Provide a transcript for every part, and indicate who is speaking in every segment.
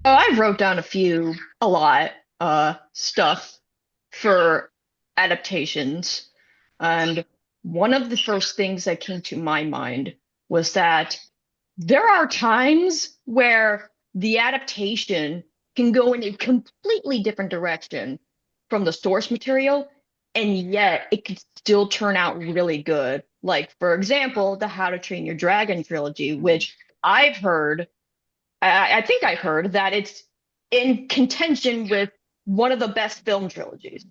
Speaker 1: Oh, I wrote down a lot, stuff for adaptations. And one of the first things that came to my mind was that there are times where the adaptation can go in a completely different direction from the source material, and yet it could still turn out really good. Like, for example, the How to Train Your Dragon trilogy, which I've heard I think I heard that it's in contention with one of the best film trilogies.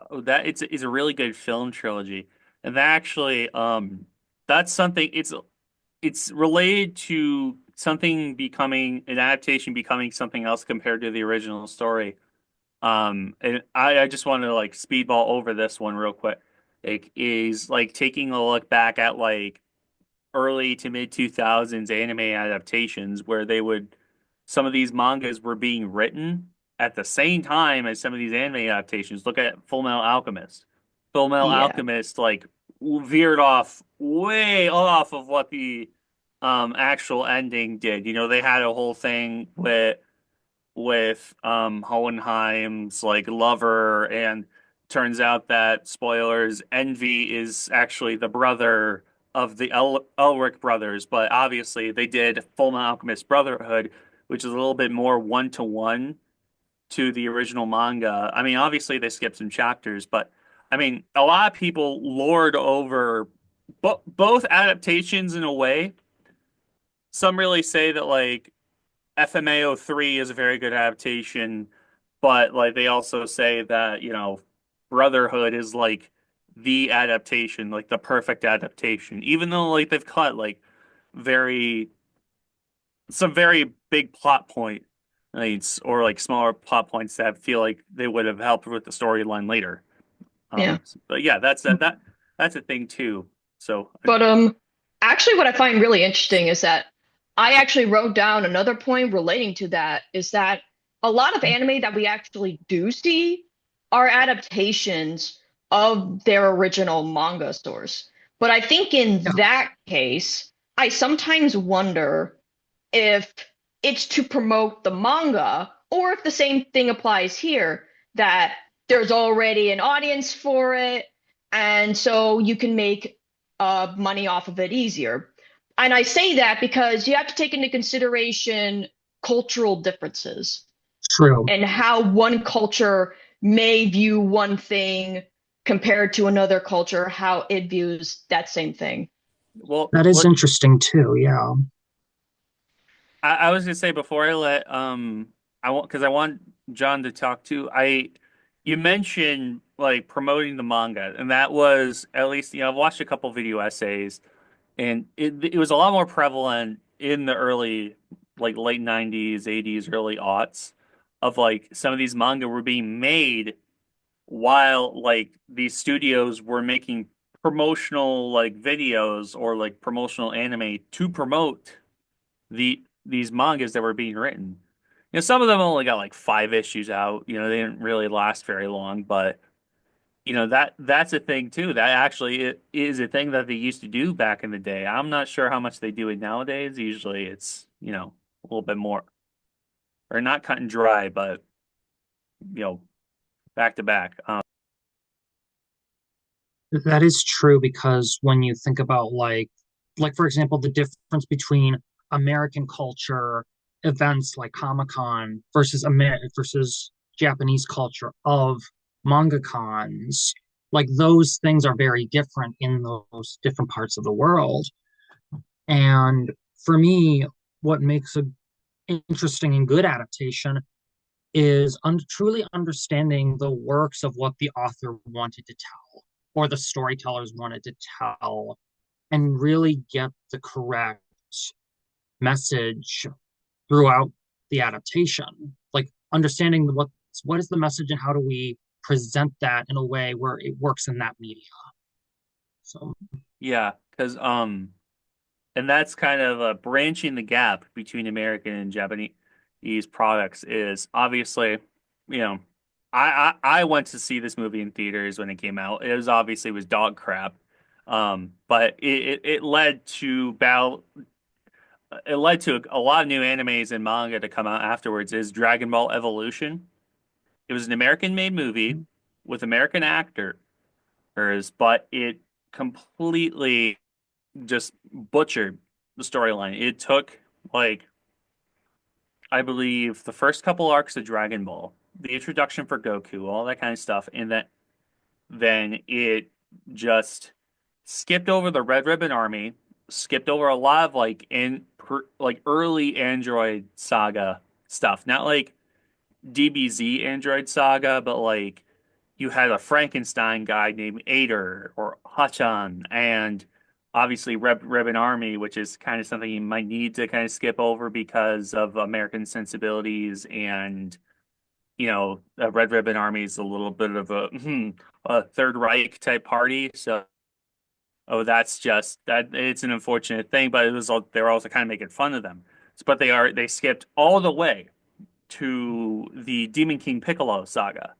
Speaker 2: Oh, that it's a really good film trilogy, and that actually that's something. It's related to something becoming an adaptation becoming something else compared to the original story. And I just want to like speedball over this one real quick. Like is like taking a look back at like early to mid 2000s anime adaptations where they would some of these mangas were being written at the same time as some of these anime adaptations. Look at Full Metal Alchemist. Full Metal
Speaker 1: Yeah.
Speaker 2: Alchemist like veered off way off of what the actual ending did. You know, they had a whole thing with Hohenheim's like lover, and turns out that spoilers, Envy is actually the brother of the Elric brothers, but obviously they did Full Metal Alchemist Brotherhood, which is a little bit more one to one to the original manga. I mean, obviously they skipped some chapters, but I mean, a lot of people lord over both adaptations in a way. Some really say that like FMAO 3 is a very good adaptation, but like they also say that, Brotherhood is like the adaptation, like the perfect adaptation. Even though like they've cut like very some very big plot point points or like smaller plot points that feel like they would have helped with the storyline later.
Speaker 1: Yeah.
Speaker 2: But yeah, that's a thing too. So
Speaker 1: But actually what I find really interesting is that I actually wrote down another point relating to that is that a lot of anime that we actually do see are adaptations of their original manga source. But I think in
Speaker 3: Yeah,
Speaker 1: that case, I sometimes wonder if it's to promote the manga or if the same thing applies here, that there's already an audience for it, and so you can make money off of it easier. And I say that because you have to take into consideration cultural differences
Speaker 3: true.
Speaker 1: and how one culture may view one thing compared to another culture, how it views that same thing.
Speaker 2: well,
Speaker 3: That is
Speaker 2: what
Speaker 3: interesting too. Yeah.
Speaker 2: I was gonna say before I let I want because I want John to talk too. You mentioned like promoting the manga, and that was at least I've watched a couple video essays, and it was a lot more prevalent in the early like late 90s, 80s, early aughts of like some of these manga were being made while like these studios were making promotional like videos or like promotional anime to promote these mangas that were being written. Some of them only got like 5 issues out. They didn't really last very long, but that's a thing too. That actually is a thing that they used to do back in the day. I'm not sure how much they do it nowadays. Usually it's, a little bit more or not cut and dry, but you know, back to back.
Speaker 3: That is true because when you think about like for example, the difference between American culture events like Comic-Con versus Japanese culture of manga cons, like those things are very different in those different parts of the world. And for me, what makes a interesting and good adaptation is truly understanding the works of what the author wanted to tell or the storytellers wanted to tell and really get the correct message throughout the adaptation. Like understanding what is the message and how do we present that in a way where it works in that media. So
Speaker 2: Yeah, because and that's kind of branching the gap between American and Japanese products is obviously, you know, I went to see this movie in theaters when it came out. It was dog crap, but it led to battle. it led to a lot of new animes and manga to come out afterwards is Dragon Ball Evolution. It was an American-made movie with American actors, but it completely just butchered the storyline. It took like I believe the first couple arcs of Dragon Ball, the introduction for Goku, all that kind of stuff, and then it just skipped over the Red Ribbon Army, skipped over a lot of like early Android Saga stuff, not like DBZ Android Saga, but like you had a Frankenstein guy named Ader or Hachan, and obviously Red Ribbon Army, which is kind of something you might need to kind of skip over because of American sensibilities and Red Ribbon Army is a little bit of a Third Reich type party. So, that's just that it's an unfortunate thing, but they're also kind of making fun of them. But they skipped all the way to the Demon King Piccolo saga,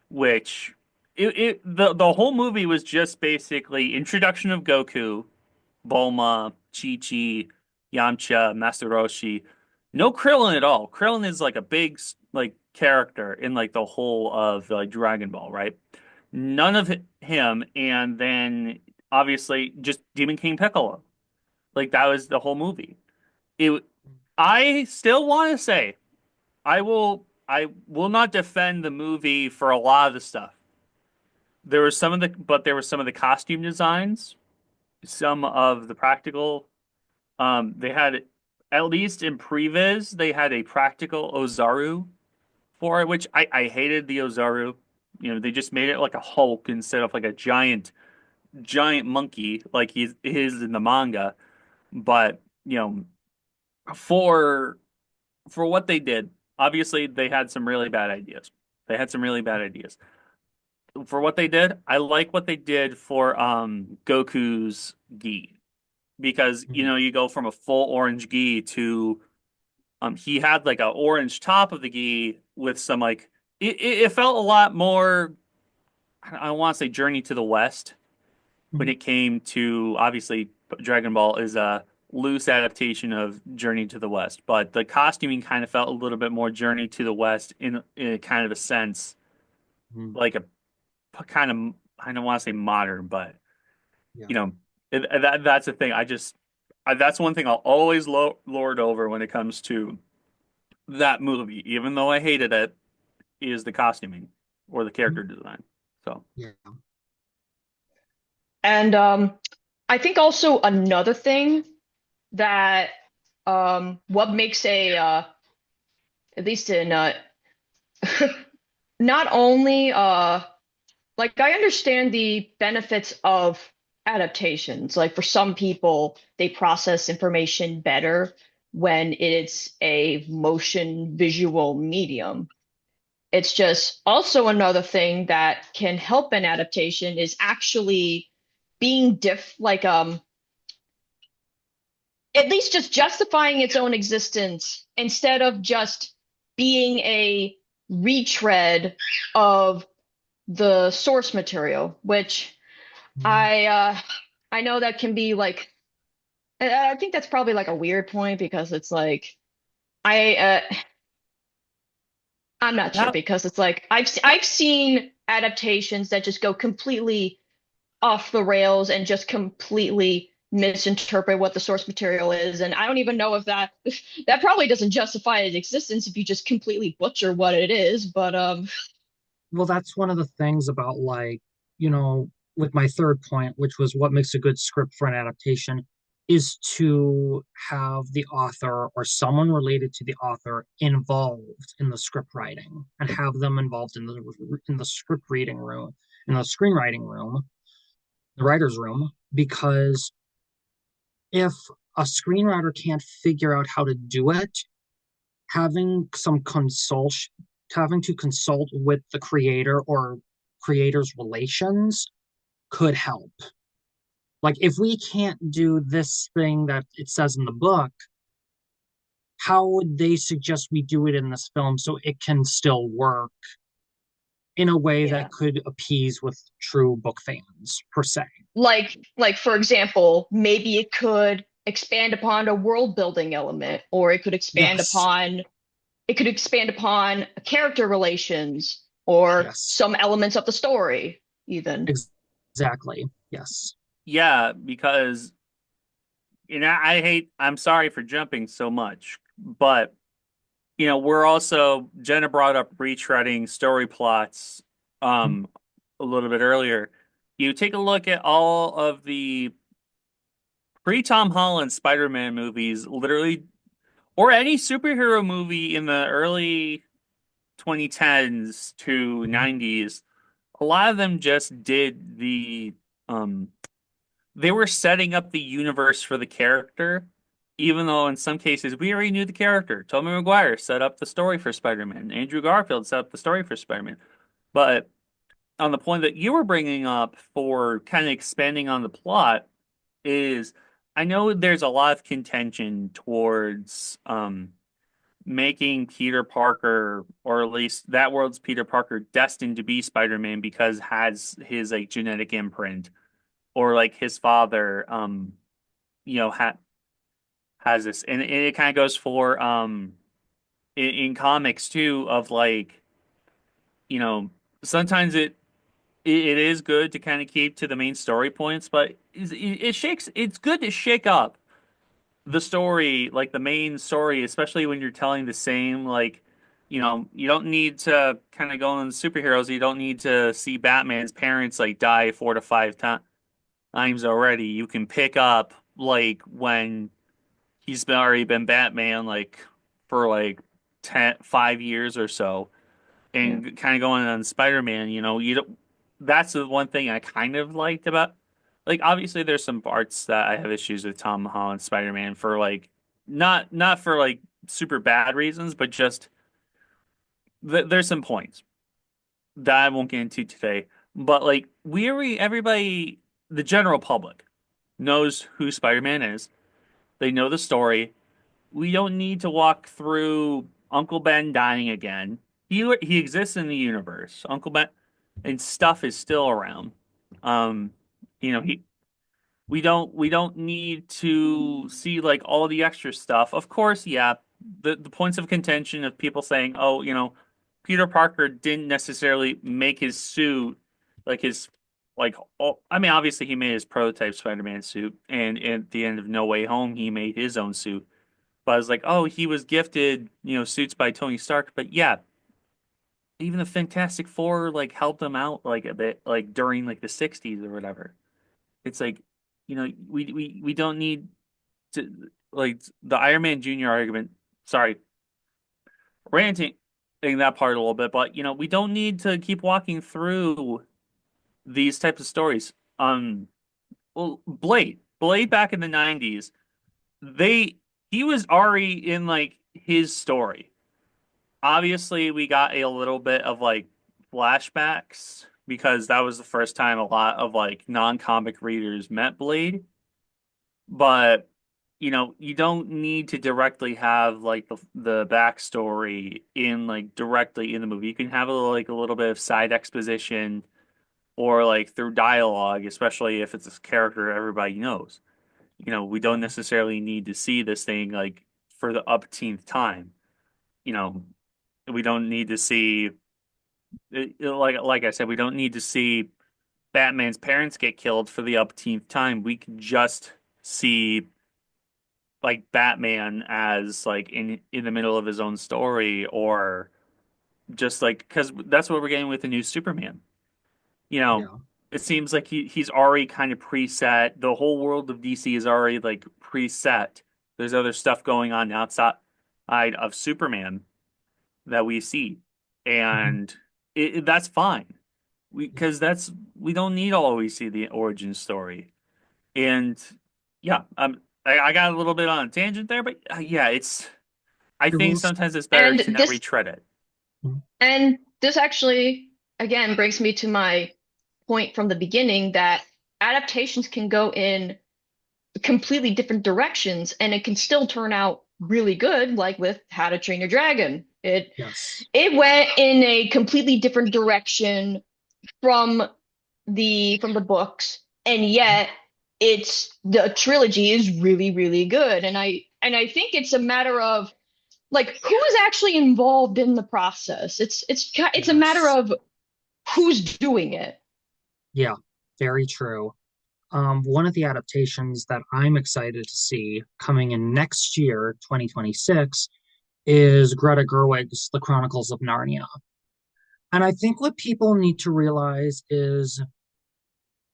Speaker 2: which the whole movie was just basically introduction of Goku, Bulma, Chi-Chi, Yamcha, Master Roshi. No Krillin at all. Krillin is like a big like character in like the whole of like Dragon Ball, right? None of him, and then obviously just Demon King Piccolo. Like that was the whole movie. It. I still want to say I will not defend the movie for a lot of the stuff. There were some of the costume designs, some of the practical. They had at least in previs they had a practical Ozaru for it, which I hated the Ozaru. They just made it like a Hulk instead of like a giant monkey like he is in the manga. But for what they did, obviously they had some really bad ideas. They had some really bad ideas. For what they did, I like what they did for Goku's gi because you go from a full orange gi to he had like an orange top of the gi with some like it felt a lot more I don't want to say Journey to the West when it came to obviously Dragon Ball is a loose adaptation of Journey to the West, but the costuming kind of felt a little bit more Journey to the West in a kind of a sense, like a kind of I don't want to say modern, but
Speaker 3: Yeah.
Speaker 2: you know that's the thing. That's one thing I'll always lord over when it comes to that movie, even though I hated it, is the costuming or the character design. So
Speaker 3: Yeah.
Speaker 1: And I think also another thing that what makes a at least in not only like I understand the benefits of adaptations. Like for some people, they process information better when it's a motion visual medium. It's just also another thing that can help an adaptation is actually being like at least just justifying its own existence instead of just being a retread of the source material, which
Speaker 3: Mhm.
Speaker 1: I know that can be like I think that's probably like a weird point because it's like I I'm not sure
Speaker 2: that
Speaker 1: because it's like I've seen adaptations that just go completely off the rails and just completely misinterpret what the source material is, and I don't even know if that probably doesn't justify its existence if you just completely butcher what it is, but
Speaker 3: Well, that's one of the things about like, you know, with my third point, which was what makes a good script for an adaptation, is to have the author or someone related to the author involved in the script writing and have them involved in the script reading room, in the screenwriting room, the writer's room, because if a screenwriter can't figure out how to do it, having some consult having to consult with the creator or creator's relations could help. Like if we can't do this thing that it says in the book, how would they suggest we do it in this film so it can still work in a way that
Speaker 1: yeah.
Speaker 3: could appease with true book fans per se?
Speaker 1: Like for example, maybe it could expand upon a world building element, or
Speaker 3: Yes.
Speaker 1: it could expand upon character relations or
Speaker 3: Yes.
Speaker 1: some elements of the story, even.
Speaker 3: Exactly. Yes.
Speaker 2: Yeah, because I'm sorry for jumping so much, but we're also Jenna brought up retreading story plots
Speaker 3: Mhm.
Speaker 2: um a little bit earlier. You take a look at all of the pre-Tom Holland Spider-Man movies, literally, or any superhero movie in the early 2010s to
Speaker 3: Mhm.
Speaker 2: 90s. A lot of them just did um they were setting up the universe for the character, even though in some cases we already knew the character. Tobey Maguire set up the story for Spider-Man. Andrew Garfield set up the story for Spider-Man. But on the point that you were bringing up for kind of expanding on the plot is I know there's a lot of contention towards making Peter Parker, or at least that world's Peter Parker, destined to be Spider-Man because has his like genetic imprint, or like his father you know ha has this, and it kind of goes for in comics too, of like you know sometimes it is good to kind of keep to the main story points, but it's good to shake up the story, like the main story, especially when you're telling the same, like, you don't need to kind of go on superheroes. You don't need to see Batman's parents like die 4 to 5 times already. You can pick up like when already been Batman like for like 5 years or so,
Speaker 1: Yeah.
Speaker 2: and kind of going on Spider-Man. You don't. That's the one thing I kind of liked about. Like, obviously, there's some parts that I have issues with Tom Holland Spider-Man for like not for like super bad reasons, but just there's some points that I won't get into today. But like everybody, the general public knows who Spider-Man is. They know the story. We don't need to walk through Uncle Ben dying again. He exists in the universe. Uncle Ben and stuff is still around. Um, he we don't need to see like all the extra stuff. Of course, yeah, the points of contention of people saying, "Oh, Peter Parker didn't necessarily make his suit like his like oh, I mean, obviously he made his prototype Spider-Man suit, and at the end of No Way Home, he made his own suit. But I was like, oh, he was gifted, suits by Tony Stark. But yeah, even the Fantastic Four like helped him out like a bit, like during like the '60s or whatever. It's like, we don't need to like the Iron Man Jr. argument. Sorry, ranting in that part a little bit, but we don't need to keep walking through these types of stories. Well, Blade back in the '90s, they he was already in like his story. Obviously, we got a little bit of like flashbacks because that was the first time a lot of like non-comic readers met Blade. But you don't need to directly have like the backstory in like directly in the movie. You can have a little bit of side exposition or like through dialogue, especially if it's a character everybody knows. We don't
Speaker 3: Yeah.
Speaker 2: necessarily need to see this thing like for the upteenth time. You know, we don't need to see like I said, we don't need to see Batman's parents get killed for the upteenth time. We can just see like Batman as like in the middle of his own story, or just like because that's what we're getting with the new Superman. You know,
Speaker 3: Yeah.
Speaker 2: it seems like he's already kind of preset. The whole world of DC is already like preset. There's other stuff going on outside of Superman that we see,
Speaker 3: Mhm.
Speaker 2: and that's fine. We don't need to always see the origin story. And yeah, I got a little bit on a tangent there, but yeah, I
Speaker 3: It
Speaker 2: think
Speaker 3: was.
Speaker 2: sometimes it's better
Speaker 1: And
Speaker 2: to not
Speaker 1: this
Speaker 2: retread it.
Speaker 3: Mhm.
Speaker 1: and this actually again brings me to my point from the beginning that adaptations can go in completely different directions and it can still turn out really good, like with How to Train Your Dragon.
Speaker 3: Yes.
Speaker 1: It went in a completely different direction from the books, and
Speaker 3: Mhm.
Speaker 1: yet it's the trilogy is really, really good. And I think it's a matter of like who is actually involved in the process. It's a matter
Speaker 3: Yes.
Speaker 1: of who's doing it.
Speaker 3: Yeah, very true. One of the adaptations that I'm excited to see coming in next year, 2026, is Greta Gerwig's The Chronicles of Narnia. And I think what people need to realize is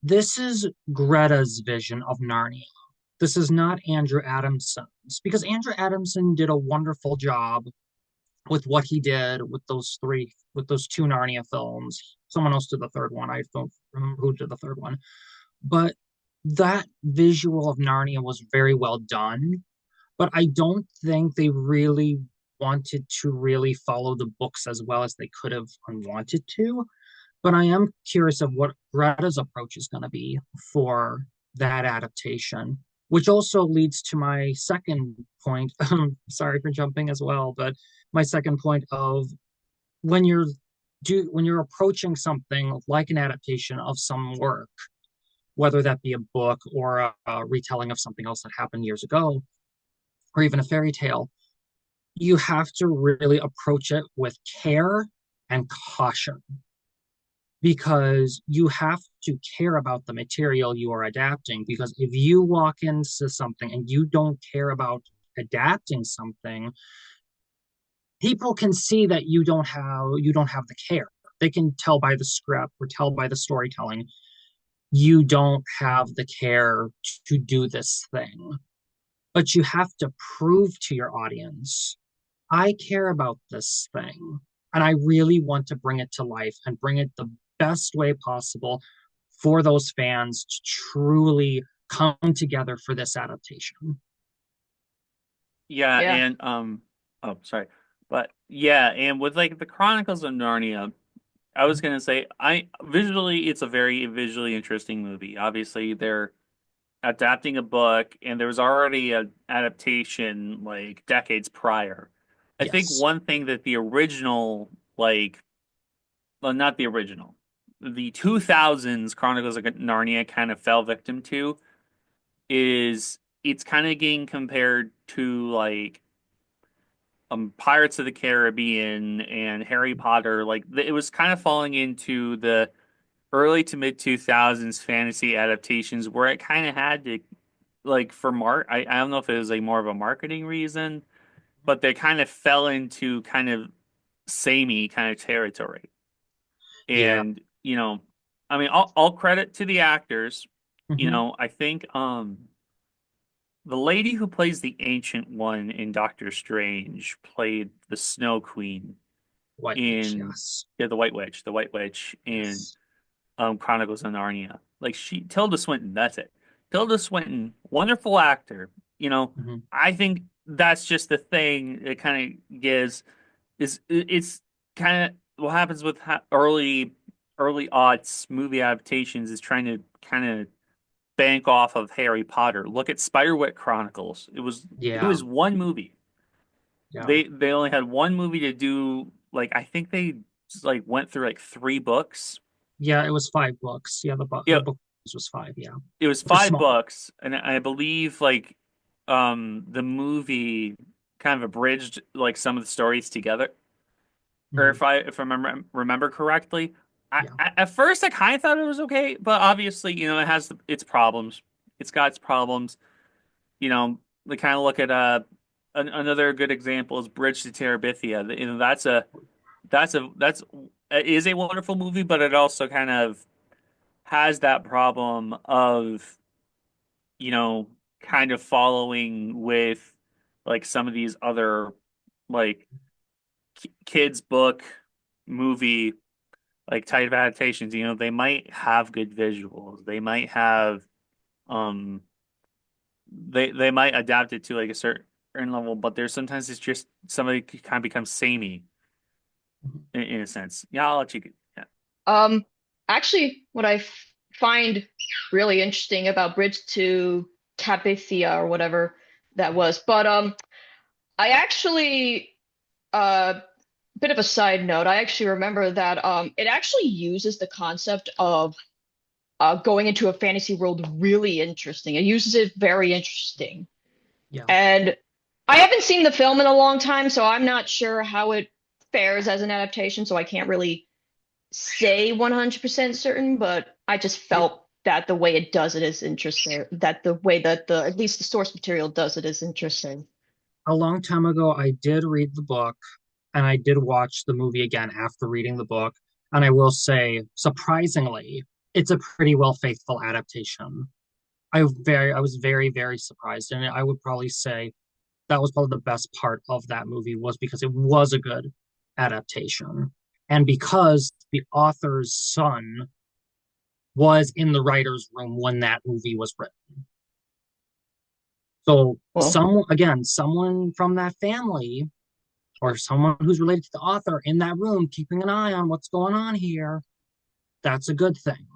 Speaker 3: this is Greta's vision of Narnia. This is not Andrew Adamson's, because Andrew Adamson did a wonderful job with what he did with those two Narnia films. Someone else did the third one. I don't remember who did the third one. But that visual of Narnia was very well done. But I don't think they really wanted to really follow the books as well as they could have and wanted to. But I am curious of what Greta's approach is going to be for that adaptation, which also leads to my second point. Sorry for jumping as well, but my second point of when you're when you're approaching something like an adaptation of some work, whether that be a book or a retelling of something else that happened years ago, or even a fairy tale, you have to really approach it with care and caution because you have to care about the material you are adapting. Because if you walk into something and you don't care about adapting something, people can see that you don't have the care. They can tell by the script or tell by the storytelling you don't have the care to do this thing. But you have to prove to your audience, I care about this thing and I really want to bring it to life and bring it the best way possible for those fans to truly come together for this adaptation.
Speaker 2: Yeah,
Speaker 1: Yeah.
Speaker 2: and oh, sorry. But yeah, and with like the Chronicles of Narnia, I was gonna say I visually it's a very visually interesting movie. Obviously, they're adapting a book and there was already an adaptation like decades prior. I think
Speaker 3: Yes.
Speaker 2: one thing that the original like well not the original, the 2000s Chronicles of Narnia kind of fell victim to is it's kind of getting compared to like Pirates of the Caribbean and Harry Potter. Like it was kind of falling into the early to mid 2000s fantasy adaptations where it kind of had to like for I don't know if it was like more of a marketing reason, but they kind of fell into kind of samey kind of territory.
Speaker 3: Yeah.
Speaker 2: And, I mean all credit to the actors.
Speaker 3: Mm-hmm.
Speaker 2: I think the lady who plays the Ancient One in Doctor Strange played the Snow Queen
Speaker 3: White Witch,
Speaker 2: in
Speaker 3: yes.
Speaker 2: yeah, the White Witch in
Speaker 3: Yes.
Speaker 2: Chronicles of Narnia. Like Tilda Swinton, that's it. Tilda Swinton, wonderful actor. You know,
Speaker 3: Mm-hmm.
Speaker 2: I think that's just the thing it kind of gives it's kind of what happens with early aughts movie adaptations is trying to kind of bank off of Harry Potter. Look at Spiderwick Chronicles. It
Speaker 3: Yeah.
Speaker 2: was one movie.
Speaker 3: Yeah.
Speaker 2: They only had one movie to do. Like I think they like went through like three books.
Speaker 3: Yeah, it was 5 books. Yeah,
Speaker 2: Yeah,
Speaker 3: the book was 5, yeah.
Speaker 2: it was
Speaker 3: They're
Speaker 2: five
Speaker 3: small.
Speaker 2: books, and I believe like the movie kind of abridged like some of the stories together. Or
Speaker 3: Hmm.
Speaker 2: if I remember correctly.
Speaker 3: Yeah.
Speaker 2: At first I kind of thought it was okay, but obviously it has its problems. It's got its problems. They kind of look at another good example is Bridge to Terabithia. That's is a wonderful movie, but it also kind of has that problem of you know kind of following with like some of these other like kids book movie like type of adaptations. They might have good visuals. They might have um they might adapt it to like a certain level, but there's sometimes it's just somebody kind of becomes samey
Speaker 3: Mhm.
Speaker 2: in a sense. Yeah, I'll let you get yeah.
Speaker 1: Um, Actually, what I find really interesting about Bridge to Tapithia or whatever that was, but I actually bit of a side note, I actually remember that it actually uses the concept of going into a fantasy world really interesting. It uses it very interesting.
Speaker 3: Yeah.
Speaker 1: And I haven't seen the film in a long time, so I'm not sure how it fares as an adaptation, so I can't really say 100% certain, but I just
Speaker 3: It,
Speaker 1: felt that the way it does it is interesting, that the way that the at least the source material does it is interesting.
Speaker 3: a long time ago, I did read the book and I did watch the movie again after reading the book. And I will say, surprisingly, it's a pretty well faithful adaptation. I was very, very surprised. And I would probably say that was probably the best part of that movie was because it was a good adaptation. And because the author's son was in the writer's room when that movie was written. So
Speaker 1: Well,
Speaker 3: someone from that family or someone who's related to the author in that room keeping an eye on what's going on here, that's a good thing.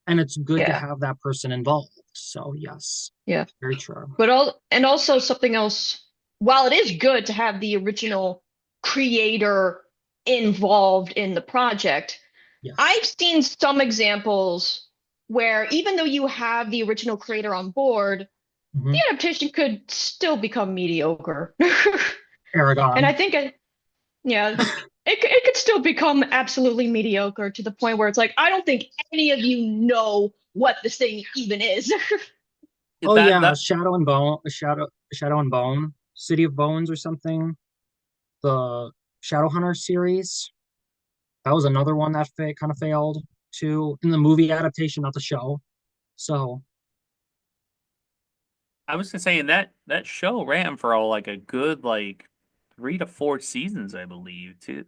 Speaker 3: And it's good to
Speaker 1: yeah,
Speaker 3: have that person involved. So yes,
Speaker 1: yeah.
Speaker 3: very true.
Speaker 1: But also something else, while it is good to have the original creator involved in the project,
Speaker 3: Yes.
Speaker 1: I've seen some examples where even though you have the original creator on board, the
Speaker 3: Hmm.
Speaker 1: adaptation could still become mediocre. And I
Speaker 3: Aragon.
Speaker 1: think, yeah, it could still become absolutely mediocre to the point where it's like, I don't think any of you know what this thing even is.
Speaker 3: Oh
Speaker 2: That
Speaker 3: yeah,
Speaker 2: that
Speaker 3: Shadow and Bone, City of Bones or something. The Shadowhunter series. That was another one that kind of failed too in the movie adaptation, not the show. So
Speaker 2: I was gonna say, and that show ran for all like a good like 3 to 4 seasons, I believe, too.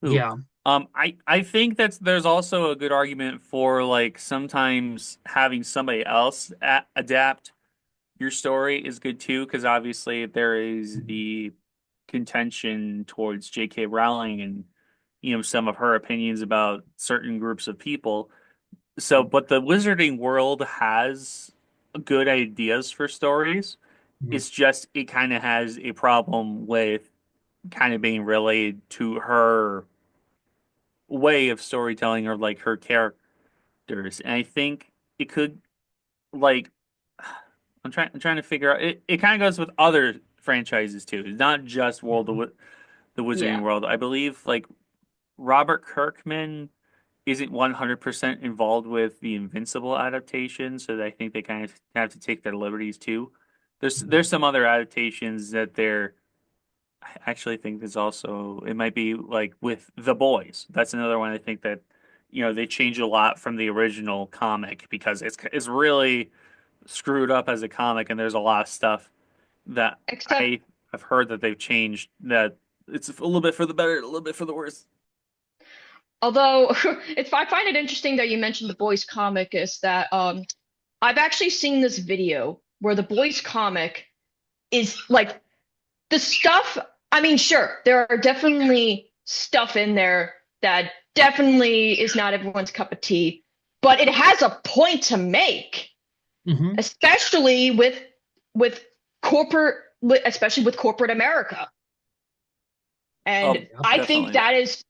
Speaker 2: Ooh.
Speaker 3: yeah.
Speaker 2: I think there's also a good argument for like sometimes having somebody else adapt your story is good too, because obviously there is
Speaker 3: Mhm.
Speaker 2: the contention towards J.K. Rowling and some of her opinions about certain groups of people. So, but the wizarding world has good ideas for stories.
Speaker 3: Mhm.
Speaker 2: It's just it kind of has a problem with kind of being relayed to her way of storytelling or like her characters. And I think it could like I'm trying to figure out it kind of goes with other franchises too. It's not just
Speaker 3: Mhm.
Speaker 2: the Wizarding
Speaker 1: Yeah.
Speaker 2: World. I believe like Robert Kirkman isn't 100% involved with the Invincible adaptation, so I think they kind of have to take their liberties too. There's
Speaker 3: Mhm.
Speaker 2: some other adaptations that they're I actually think there's also it might be like with The Boys. That's another one I think that they change a lot from the original comic because it's really screwed up as a comic and there's a lot of stuff that
Speaker 1: Except,
Speaker 2: I've heard that they've changed that it's a little bit for the better, a little bit for the worse.
Speaker 1: although I find it interesting that you mentioned the boys comic is that I've actually seen this video where the boys comic is like the stuff. I mean, sure, there are definitely stuff in there that definitely is not everyone's cup of tea, but it has a point to make,
Speaker 3: Mhm.
Speaker 1: especially with corporate, especially with corporate America.
Speaker 2: Oh,
Speaker 1: And
Speaker 3: Yeah.
Speaker 1: I think
Speaker 2: definitely.
Speaker 1: that is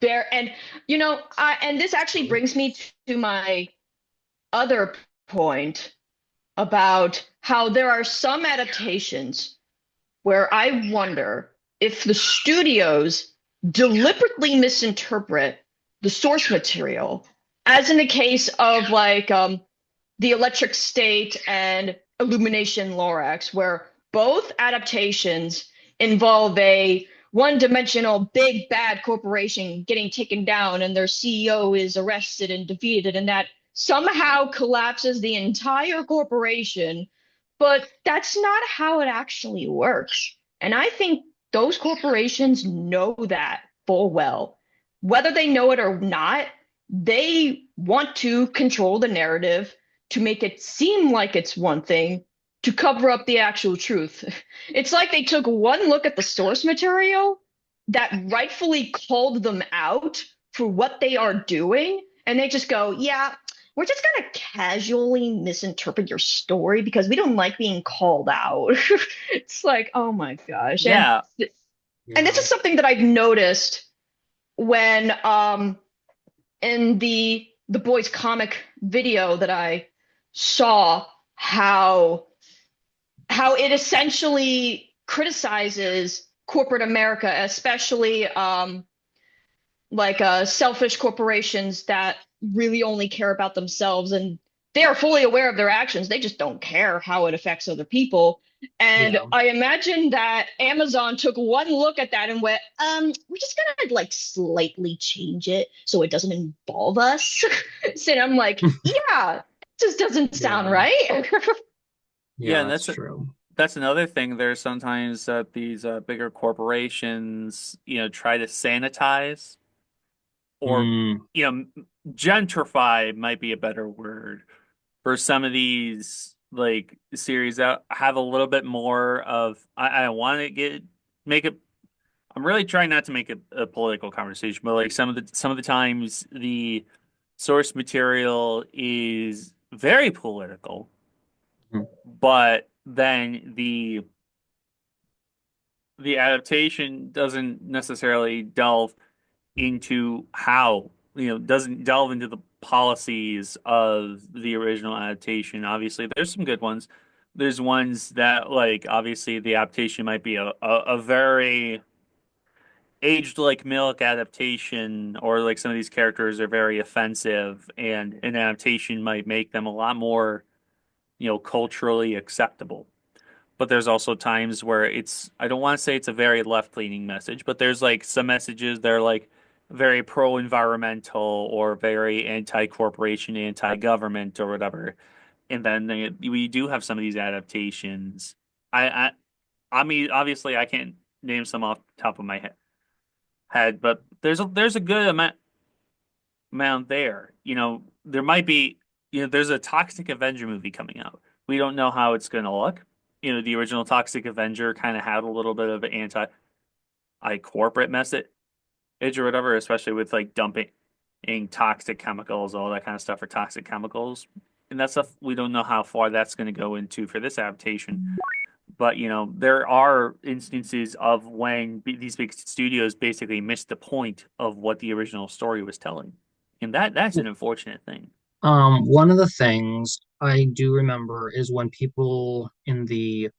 Speaker 1: there. And and this actually brings me to my other point about how there are some adaptations where I wonder if the studios deliberately misinterpret the source material, as in the case of like The Electric State and Illumination Lorax, where both adaptations involve a one-dimensional big bad corporation getting taken down and their CEO is arrested and defeated, and that somehow collapses the entire corporation. But that's not how it actually works. And I think those corporations know that full well. Whether they know it or not, they want to control the narrative to make it seem like it's one thing to cover up the actual truth. It's like they took one look at the source material that rightfully called them out for what they are doing, and they just go, yeah, we're just going to casually misinterpret your story because we don't like being called out. It's like, oh my gosh.
Speaker 2: Yeah.
Speaker 1: And this
Speaker 3: Yeah.
Speaker 1: is something that I've noticed when in the the boys comic video that I saw how it essentially criticizes corporate America, especially like selfish corporations that really only care about themselves, and they are fully aware of their actions. They just don't care how it affects other people. And
Speaker 3: Yeah.
Speaker 1: I imagine that Amazon took one look at that and went, we're just gonna like slightly change it so it doesn't involve us. So I'm like, yeah, it just doesn't sound
Speaker 3: Yeah.
Speaker 1: right.
Speaker 2: Yeah,
Speaker 3: Yeah,
Speaker 2: and
Speaker 3: that's true.
Speaker 2: that's another thing. There's sometimes that these bigger corporations, try to sanitize or
Speaker 3: Mm,
Speaker 2: you know gentrify might be a better word for some of these like series that have a little bit more of I want to get make it. I'm really trying not to make it a political conversation, but like some of the times the source material is very political,
Speaker 3: mm,
Speaker 2: but then the adaptation doesn't necessarily delve into doesn't delve into the policies of the original adaptation. Obviously, there's some good ones. There's ones that, like, obviously, the adaptation might be a very aged like milk adaptation, or like some of these characters are very offensive, and an adaptation might make them a lot more, culturally acceptable. But there's also times where I don't want to say it's a very left-leaning message, but there's like some messages that are like very pro-environmental or very anti-corporation, anti-government or whatever. And then we do have some of these adaptations. I, I, I mean, obviously I can't name some off the top of my head, but there's a good amount there. There might be, there's a Toxic Avenger movie coming out. We don't know how it's going to look. The original Toxic Avenger kind of had a little bit of an corporate message or whatever, especially with like dumping toxic chemicals, all that kind of stuff for toxic chemicals. And that stuff, we don't know how far that's going to go into for this adaptation. But, there are instances of when these big studios basically missed the point of what the original story was telling. And that's an unfortunate thing.
Speaker 3: One of the things I do remember is when people in the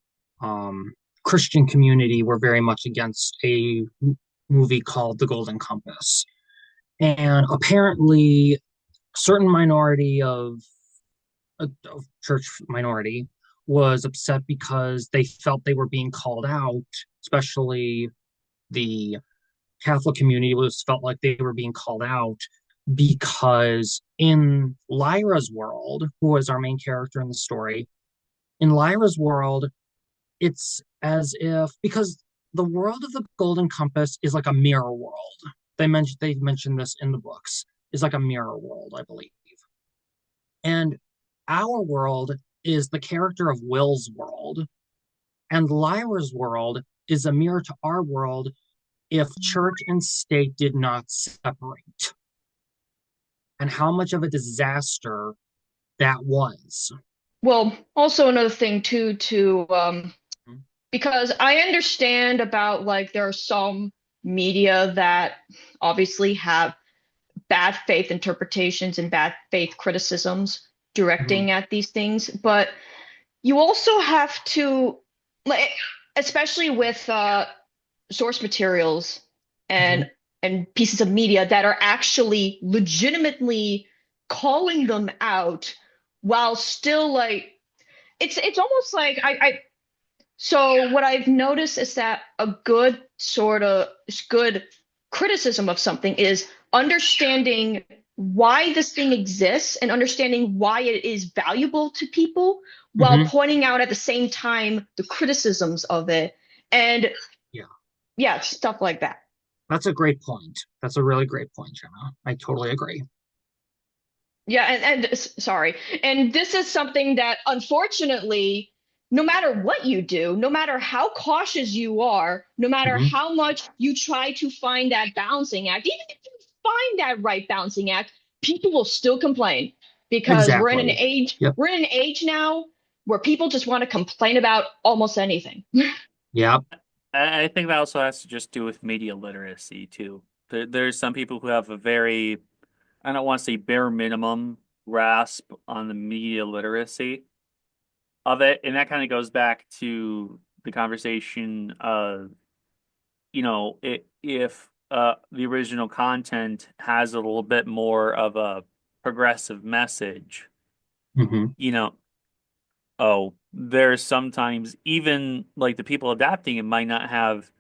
Speaker 3: um, Christian community were very much against a movie called The Golden Compass. And apparently, certain minority of church minority was upset because they felt they were being called out, especially the Catholic community was felt like they were being called out because in Lyra's world, who was our main character in the story, in Lyra's world, it's as if because the world of the Golden Compass is like a mirror world. They mentioned this in the books. Is like a mirror world, I believe. And our world is the character of Will's world, and Lyra's world is a mirror to our world if church and state did not separate, and how much of a disaster that was.
Speaker 1: Well, also another thing too, because I understand about like there are some media that obviously have bad faith interpretations and bad faith criticisms
Speaker 3: Mhm.
Speaker 1: directing at these things, but you also have to like, especially with source materials
Speaker 3: Mhm.
Speaker 1: and pieces of media that are actually legitimately calling them out while still like it's almost like I so what I've noticed is that a good criticism of something is understanding why this thing exists and understanding why it is valuable to people while
Speaker 3: Mhm.
Speaker 1: pointing out at the same time the criticisms of it. And
Speaker 3: Yeah,
Speaker 1: yeah, stuff like that.
Speaker 3: that's a great point. That's a really great point, Jenna. I totally agree.
Speaker 1: Yeah, sorry. And this is something that unfortunately, no matter what you do, no matter how cautious you are, no matter
Speaker 3: Mhm.
Speaker 1: how much you try to find that balancing act, even if you find that right balancing act, people will still complain because
Speaker 3: Exactly. Yep.
Speaker 1: we're in an age now where people just want to complain about almost anything.
Speaker 3: Yep.
Speaker 2: I think that also has to just do with media literacy too. There's some people who have a very I don't want to say bare minimum grasp on the media literacy of it. And that kind of goes back to the conversation of, if the original content has a little bit more of a progressive message,
Speaker 3: Hmm.
Speaker 2: you know, oh, there's sometimes even like the people adapting it might not have,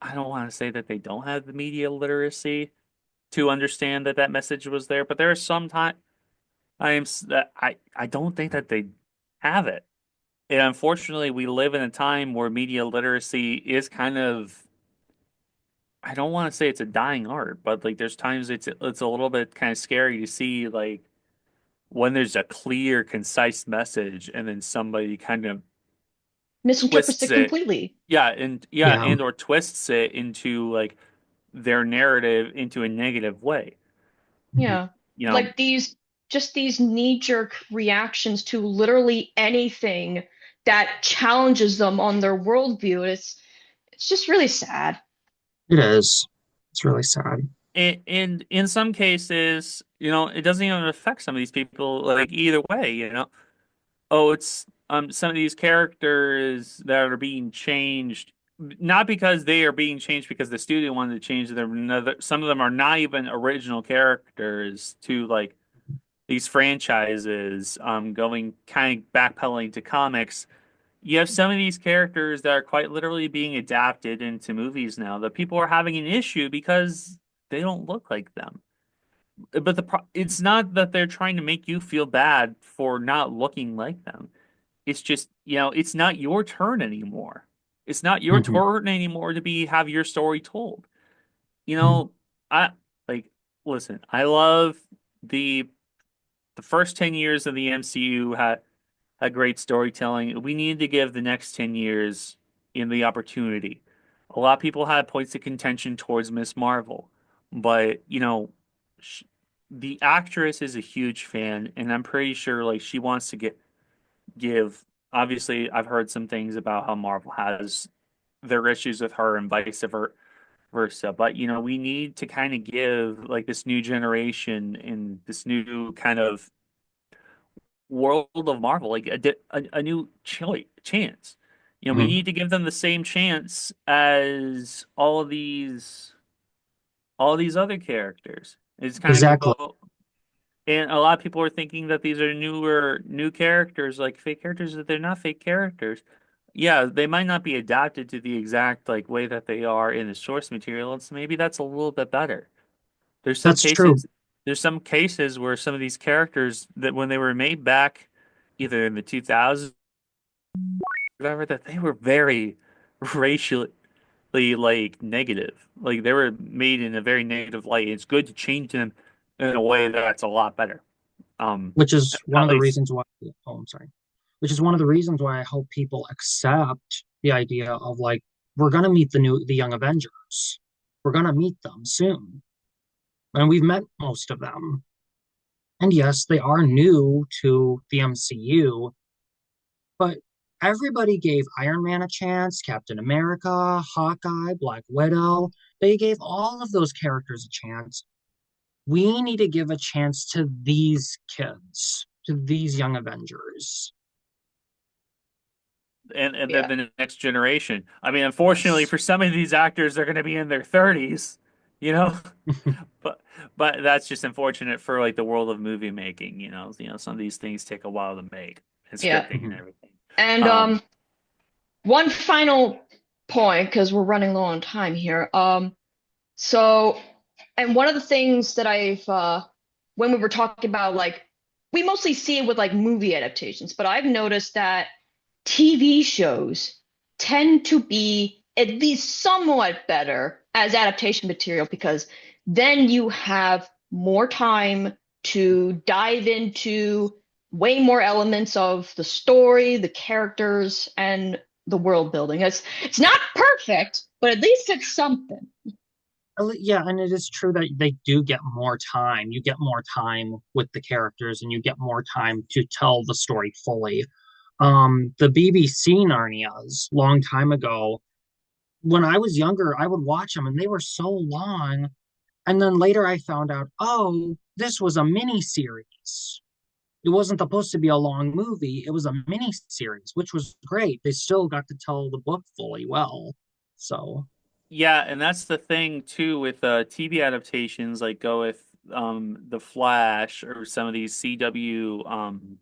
Speaker 2: I don't want to say that they don't have the media literacy to understand that that message was there, but there are some times that I don't think that they have it. And unfortunately, we live in a time where media literacy is kind of, I don't want to say it's a dying art, but like there's times it's a little bit kind of scary to see like when there's a clear, concise message and then somebody kind of
Speaker 1: Misinterprets
Speaker 2: twists
Speaker 1: it
Speaker 2: it.
Speaker 1: completely.
Speaker 2: Yeah,
Speaker 3: Yeah.
Speaker 2: and or twists it into like their narrative into a negative way.
Speaker 3: Mhm.
Speaker 1: Yeah.
Speaker 2: You know,
Speaker 1: Like these knee-jerk reactions to literally anything that challenges them on their worldview. It's just really sad.
Speaker 3: It is. It's really sad.
Speaker 2: and in some cases, it doesn't even affect some of these people like either way, Oh, it's some of these characters that are being changed, not because they are being changed because the studio wanted to change them. Some of them are not even original characters to like these franchises, going kind of backpedaling to comics. You have some of these characters that are quite literally being adapted into movies now that people are having an issue because they don't look like them. But it's not that they're trying to make you feel bad for not looking like them. It's just, it's not your turn anymore. It's not your
Speaker 3: Hmm.
Speaker 2: turn anymore to have your story told. You
Speaker 3: Hmm.
Speaker 2: know, I like listen, I love the the first 10 years of the MCU had great storytelling. We need to give the next 10 years in the opportunity. A lot of people had points of contention towards Miss Marvel, but sh the actress is a huge fan, and I'm pretty sure like she wants to give. Obviously, I've heard some things about how Marvel has their issues with her and versa, but we need to kind of give like this new generation and this new kind of world of Marvel, like a new chance. We
Speaker 3: Hmm.
Speaker 2: need to give them the same chance as all these other characters. It's kind of
Speaker 3: Exactly.
Speaker 2: go, and a lot of people are thinking that these are new characters, like fake characters, that they're not fake characters. Yeah, they might not be adapted to the exact like way that they are in the source material, and so maybe that's a little bit better. There's some
Speaker 3: That's true.
Speaker 2: cases there's some cases where some of these characters that when they were made back either in the 2000s or whatever, that they were very racially like negative. Like they were made in a very negative light. It's good to change them in a way that's a lot better. Um,
Speaker 3: Which is one
Speaker 2: at
Speaker 3: of the
Speaker 2: least
Speaker 3: reasons why, oh, I'm sorry. Which is one of the reasons why I hope people accept the idea of like, we're gonna meet the young Avengers. We're gonna meet them soon. And we've met most of them. And yes, they are new to the MCU, but everybody gave Iron Man a chance, Captain America, Hawkeye, Black Widow. They gave all of those characters a chance. We need to give a chance to these kids, to these young Avengers.
Speaker 2: and then
Speaker 1: Yeah.
Speaker 2: the next generation. I mean, unfortunately
Speaker 3: Yes.
Speaker 2: for some of these actors, they're going to be in their 30s, you know. But that's just unfortunate for like the world of movie making. Some of these things take a while to make and
Speaker 1: Yeah.
Speaker 2: scripting and
Speaker 3: Mhm.
Speaker 2: everything.
Speaker 1: And
Speaker 2: Um,
Speaker 1: one final point, because we're running low on time here. So, and one of the things that I've when we were talking about like we mostly see it with like movie adaptations, but I've noticed that TV shows tend to be at least somewhat better as adaptation material because then you have more time to dive into way more elements of the story, the characters, and the world building. It's not perfect, but at least it's something.
Speaker 3: Yeah, and it is true that they do get more time. You get more time with the characters and you get more time to tell the story fully. The BBC Narnias, long time ago, when I was younger, I would watch them and they were so long. And then later I found out, oh, this was a mini series. It wasn't supposed to be a long movie. It was a mini series, which was great. They still got to tell the book fully well. So,
Speaker 2: Yeah, and that's the thing too with TV adaptations, like go with The Flash or some of these CW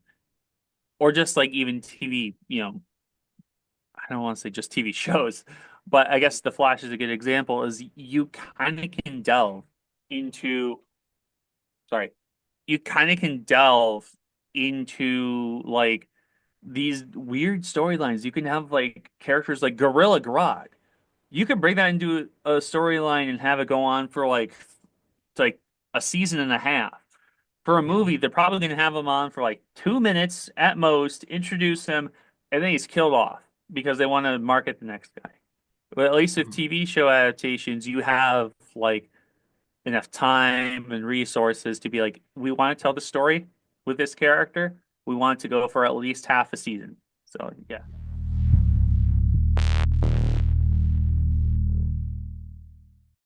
Speaker 2: or just like even TV, I don't want to say just TV shows, but I guess The Flash is a good example, is you kind of can delve into, sorry, you kind of can delve into like these weird storylines. You can have like characters like Gorilla Grodd. You could bring that into a storyline and have it go on for like a season and a half. For a
Speaker 3: yeah.
Speaker 2: movie, they're probably going to have him on for like 2 minutes at most, introduce him, and then he's killed off because they want to market the next guy. But at least with
Speaker 3: Mhm.
Speaker 2: TV show adaptations, you have like enough time and resources to be like, we want to tell the story with this character. We want to go for at least half a season. So yeah.